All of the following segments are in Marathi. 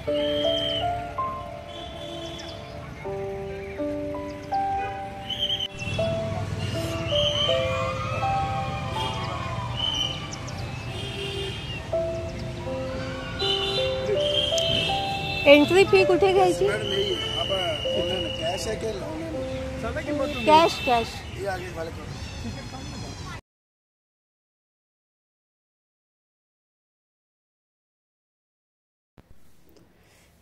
एंट्री फी कुठे घ्यायची? Cash cash.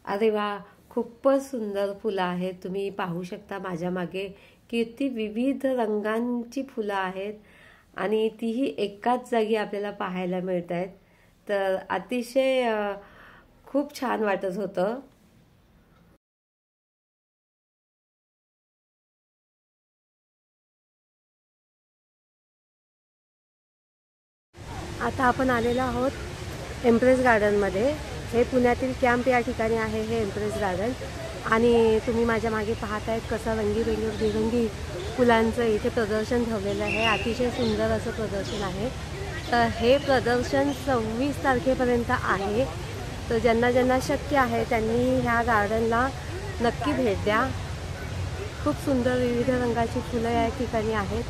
अरे वा, खूपच सुंदर फुलं आहेत. तुम्ही पाहू शकता माझ्या मागे किती विविध रंगांची फुलं आहेत आणि तीही एकाच जागी आपल्याला पाहायला मिळत आहेत. तर अतिशय खूप छान वाटत होतं. आता आपण आलेलो आहोत एम्प्रेस गार्डनमध्ये. हे पुण्यातील कॅम्प या ठिकाणी आहे हे एम्प्रेस गार्डन. आणि तुम्ही माझ्या मागे पाहत आहेत कसं रंगीबेरंगी फुलांचं इथे प्रदर्शन ठेवलेलं आहे. अतिशय सुंदर असं प्रदर्शन आहे. तर हे प्रदर्शन 26 तारखेपर्यंत आहे. तर ज्यांना ज्यांना शक्य आहे त्यांनी ह्या गार्डनला नक्की भेट द्या. खूप सुंदर विविध रंगाची फुलं या ठिकाणी आहेत.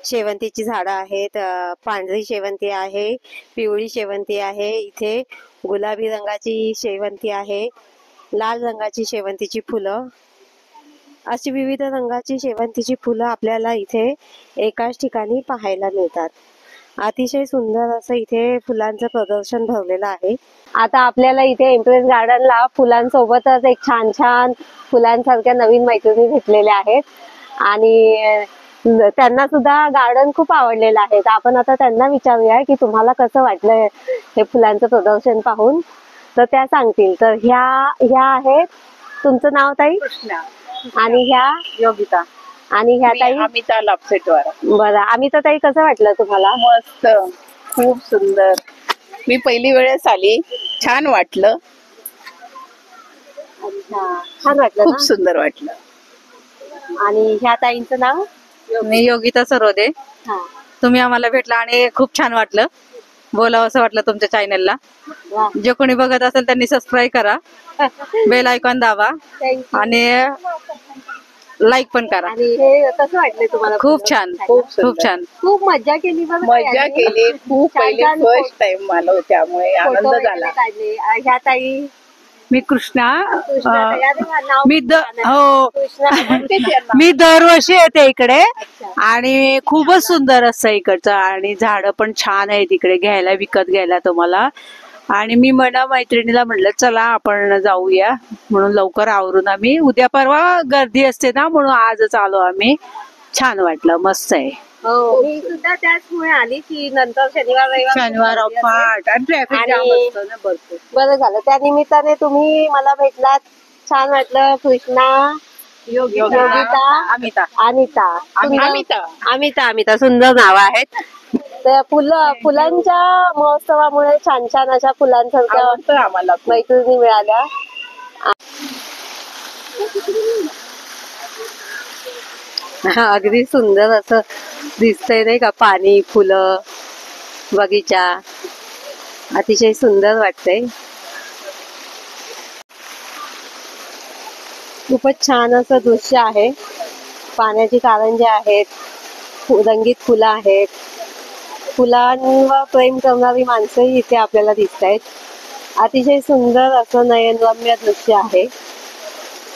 शेवंतीची झाडं आहेत. पांढरी शेवंती आहे, पिवळी शेवंती आहे, इथे गुलाबी रंगाची शेवंती आहे, लाल रंगाची शेवंतीची फुलं, अशी विविध रंगाची शेवंतीची फुलं आपल्याला इथे एकाच ठिकाणी पाहायला मिळतात. अतिशय सुंदर असं इथे फुलांचं प्रदर्शन भरलेलं आहे. आता आपल्याला इथे एम्प्रेस गार्डनला फुलांसोबतच एक छान छान फुलांसारख्या नवीन मैत्रिणी भेटलेल्या आहेत आणि त्यांना सुद्धा गार्डन खूप आवडलेलं आहे. तर आपण आता त्यांना विचारूया की तुम्हाला कसं वाटलं हे फुलांचं प्रदर्शन पाहून. तर त्या सांगतील. तर ह्या आहेत. तुमचं नाव ताई? कृष्णा. आणि ह्या योगिता. आणि ह्या ताई? अमिता लापसेटवार. बरं. अमिता ताई, कसं वाटलं तुम्हाला? मस्त, खूप सुंदर. मी पहिली वेळेस आली, छान वाटलं. छान वाटलं, खूप सुंदर वाटलं. आणि ह्या ताईंचं नाव? मी योगिता सरोदे. तुम्ही आम्हाला भेटला आणि खूप छान वाटलं. बोलावं असं वाटलं तुमच्या चॅनलला. जे कोणी बघत असेल त्यांनी सबस्क्राईब करा, बेल आयकॉन दाबा आणि लाईक पण करा. आणि हे कसं वाटलं तुम्हाला? खूप छान, खूप छान. खूप मजा केली. मजा केली खूप. पहिले फर्स्ट टाइम आलो त्यामुळे आनंद झाला. ह्या ताई? मी कृष्णा. मी दरवर्षी येते इकडे आणि खूपच सुंदर असतं इकडचं आणि झाडं पण छान आहेत इकडे घ्यायला, विकत घ्यायला तुम्हाला. आणि मी मैत्रिणीला म्हटलं चला आपण जाऊया, म्हणून लवकर आवरून आम्ही. उद्या परवा गर्दी असते ना, म्हणून आजच आलो आम्ही. छान वाटलं, मस्त आहे. हो, मी सुद्धा त्याचमुळे आली की नंतर शनिवार अफाट आणि ट्रॅफिक जाम असतं ना भरपूर. बरं झालं त्या निमित्ताने तुम्ही मला भेटलात. छान वाटलं. कृष्णा, योगिता, अमिता सुंदर नाव आहेत. त्या फुलांच्या महोत्सवामुळे छान छान अशा फुलांसारख्या आम्हाला मैत्रिणी मिळाल्या. अगदी सुंदर असं दिसतंय नाही का, पाणी, फुलं, बगीचा. अतिशय सुंदर वाटतंय. खूपच छान असं दृश्य आहे. पाण्याची कारंजे आहेत, रंगीत फुलं आहेत, फुलांवर प्रेम करणारी माणसंही इथे आपल्याला दिसत आहेत. अतिशय सुंदर असं नयनरम्य दृश्य आहे.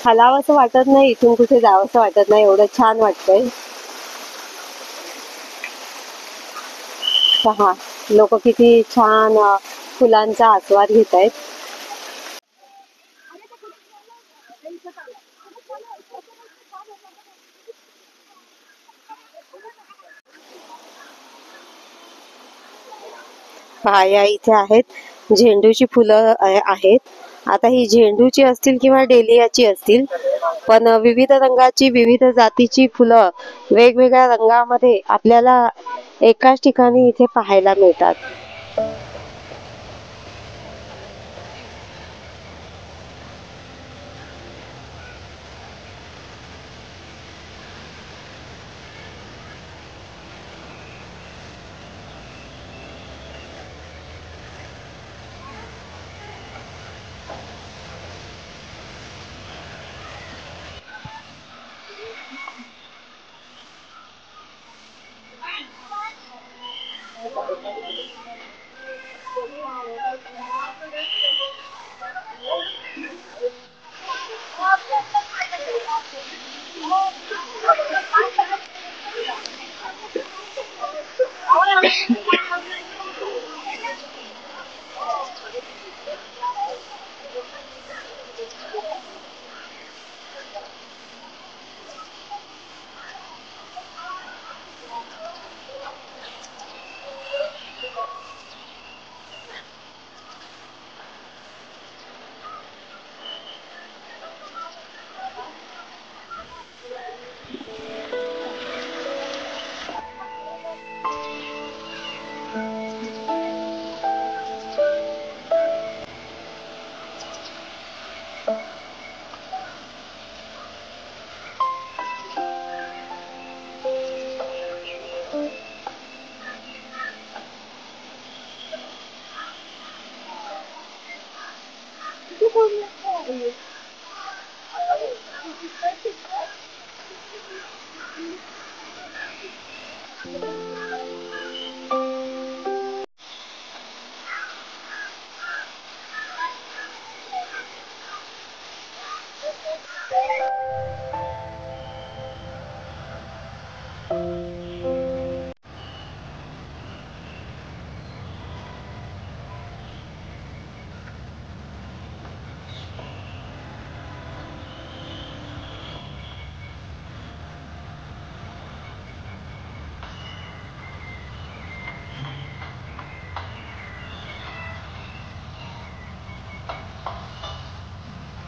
हलावंसं वाटत नाही, इथून कुठे जावंसं वाटत नाही, एवढं छान वाटतंय. पहा लोक किती छान फुलांचा आस्वाद घेत आहेत. पहा या इथे आहेत झेंडूची फुलं आहेत. आता ही झेंडूची असतील किंवा डेलियाची असतील, पण विविध रंगाची, विविध जातीची फुलं वेगवेगळ्या रंगामध्ये आपल्याला एकाच ठिकाणी इथे पाहायला मिळतात.